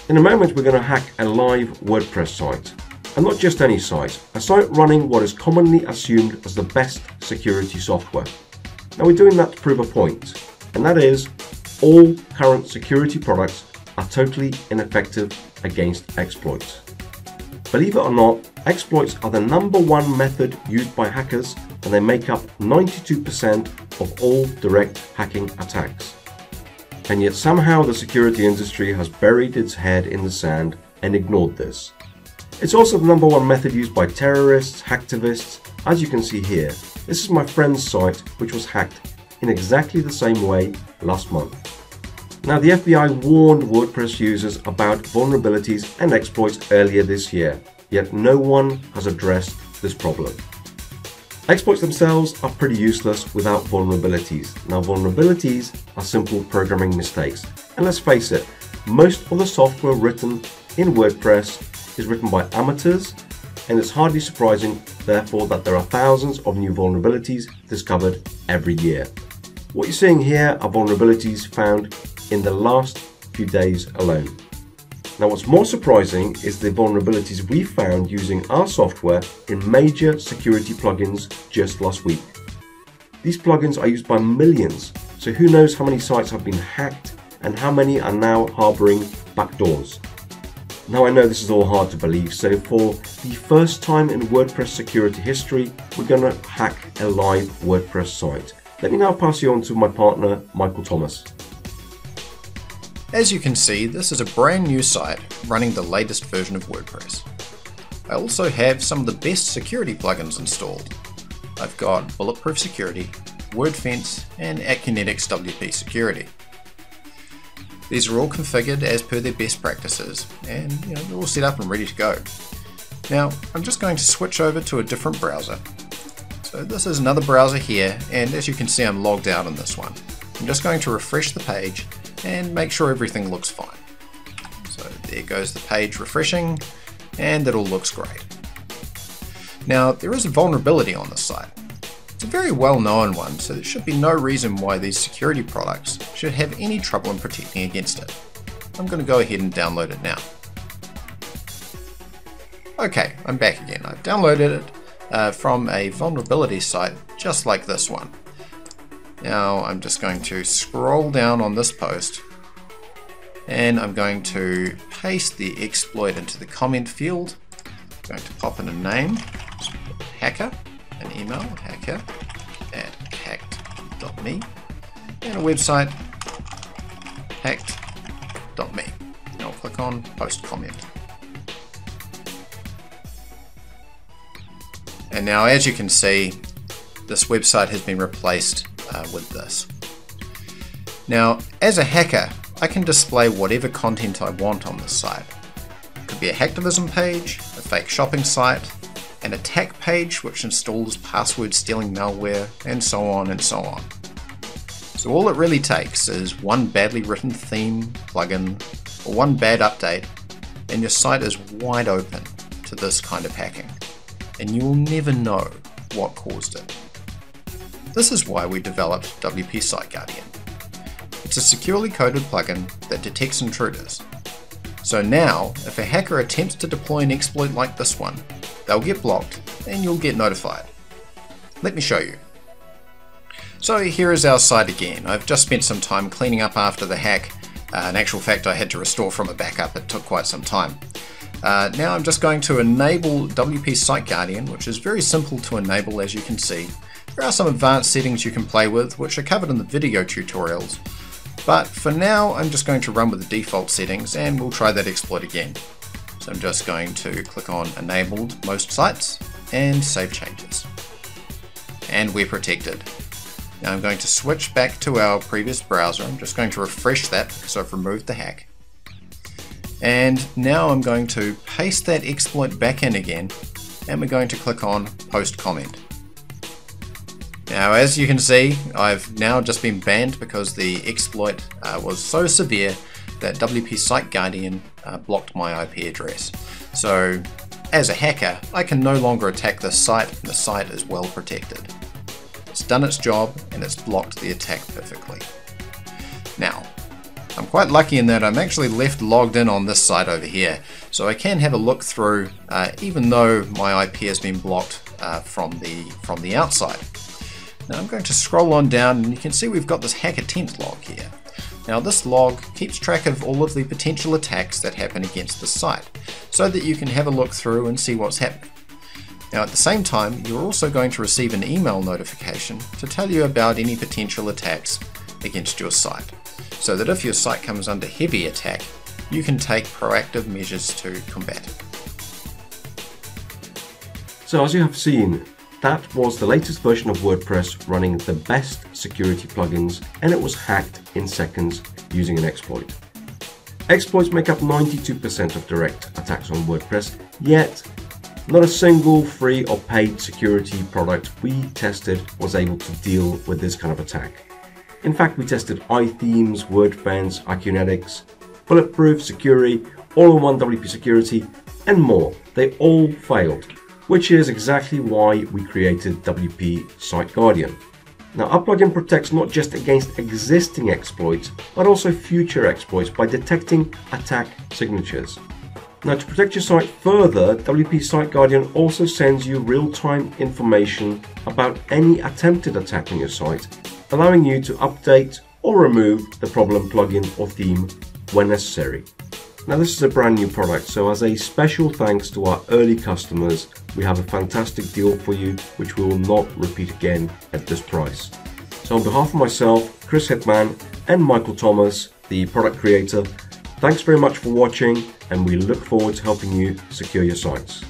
In a moment we're going to hack a live WordPress site. And not just any site, a site running what is commonly assumed as the best security software. Now we're doing that to prove a point, and that is all current security products are totally ineffective against exploits. Believe it or not, exploits are the #1 method used by hackers, and they make up 92% of all direct hacking attacks. And yet somehow the security industry has buried its head in the sand and ignored this. It's also the #1 method used by terrorists, hacktivists. As you can see here, this is my friend's site which was hacked in exactly the same way last month. Now the FBI warned WordPress users about vulnerabilities and exploits earlier this year, yet no one has addressed this problem. Exploits themselves are pretty useless without vulnerabilities. Now vulnerabilities are simple programming mistakes. And let's face it, most of the software written in WordPress is written by amateurs, and it's hardly surprising therefore that there are thousands of new vulnerabilities discovered every year. What you're seeing here are vulnerabilities found in the last few days alone. Now what's more surprising is the vulnerabilities we found using our software in major security plugins just last week. These plugins are used by millions, so who knows how many sites have been hacked and how many are now harboring backdoors. Now I know this is all hard to believe, so for the first time in WordPress security history, we're going to hack a live WordPress site. Let me now pass you on to my partner, Michael Thomas. As you can see, this is a brand new site running the latest version of WordPress. I also have some of the best security plugins installed. I've got Bulletproof Security, WordFence, and Acunetics WP Security. These are all configured as per their best practices, and they're all set up and ready to go. Now, I'm just going to switch over to a different browser. So this is another browser here, and as you can see, I'm logged out on this one. I'm just going to refresh the page and make sure everything looks fine. So there goes the page refreshing, and it all looks great. Now, there is a vulnerability on this site. It's a very well-known one, so there should be no reason why these security products should have any trouble in protecting against it. I'm going to go ahead and download it now. Okay, I'm back again. I've downloaded it from a vulnerability site just like this one. Now I'm just going to scroll down on this post, and I'm going to paste the exploit into the comment field. I'm going to pop in a name, hacker, an email, hacker@hacked.me, and a website, hacked.me. And I'll click on post comment. And now as you can see, this website has been replaced with this. Now, as a hacker, I can display whatever content I want on this site. It could be a hacktivism page, a fake shopping site, an attack page which installs password stealing malware, and so on and so on. So all it really takes is one badly written theme, plugin, or one bad update, and your site is wide open to this kind of hacking, and you will never know what caused it. This is why we developed WP Site Guardian. It's a securely coded plugin that detects intruders. So now, if a hacker attempts to deploy an exploit like this one, they'll get blocked and you'll get notified. Let me show you. So here is our site again. I've just spent some time cleaning up after the hack. In actual fact, I had to restore from a backup. It took quite some time. Now I'm just going to enable WP Site Guardian, which is very simple to enable, as you can see. There are some advanced settings you can play with, which are covered in the video tutorials. But for now, I'm just going to run with the default settings, and we'll try that exploit again. So I'm just going to click on Enabled Most Sites and Save Changes. And we're protected. Now I'm going to switch back to our previous browser. I'm just going to refresh that because I've removed the hack. And now I'm going to paste that exploit back in again, and we're going to click on Post Comment. Now, as you can see, I've now just been banned because the exploit was so severe that WP Site Guardian blocked my IP address. So, as a hacker, I can no longer attack this site, and the site is well protected. It's done its job, and it's blocked the attack perfectly. Now, I'm quite lucky in that I'm actually left logged in on this site over here, so I can have a look through even though my IP has been blocked from the outside. Now I'm going to scroll on down and you can see we've got this hack attempt log here. Now this log keeps track of all of the potential attacks that happen against the site, so that you can have a look through and see what's happening. Now at the same time, you're also going to receive an email notification to tell you about any potential attacks against your site, so that if your site comes under heavy attack, you can take proactive measures to combat it. So as you have seen, that was the latest version of WordPress running the best security plugins, and it was hacked in seconds using an exploit. Exploits make up 92% of direct attacks on WordPress, yet not a single free or paid security product we tested was able to deal with this kind of attack. In fact, we tested iThemes, WordFence, Akunetics, Bulletproof, Securi, All-in-One WP Security, and more. They all failed, which is exactly why we created WP Site Guardian. Now, our plugin protects not just against existing exploits, but also future exploits by detecting attack signatures. Now, to protect your site further, WP Site Guardian also sends you real-time information about any attempted attack on your site, allowing you to update or remove the problem plugin or theme when necessary. Now, this is a brand new product, so as a special thanks to our early customers, we have a fantastic deal for you, which we will not repeat again at this price. So on behalf of myself, Chris Hitman, and Michael Thomas, the product creator, thanks very much for watching, and we look forward to helping you secure your sites.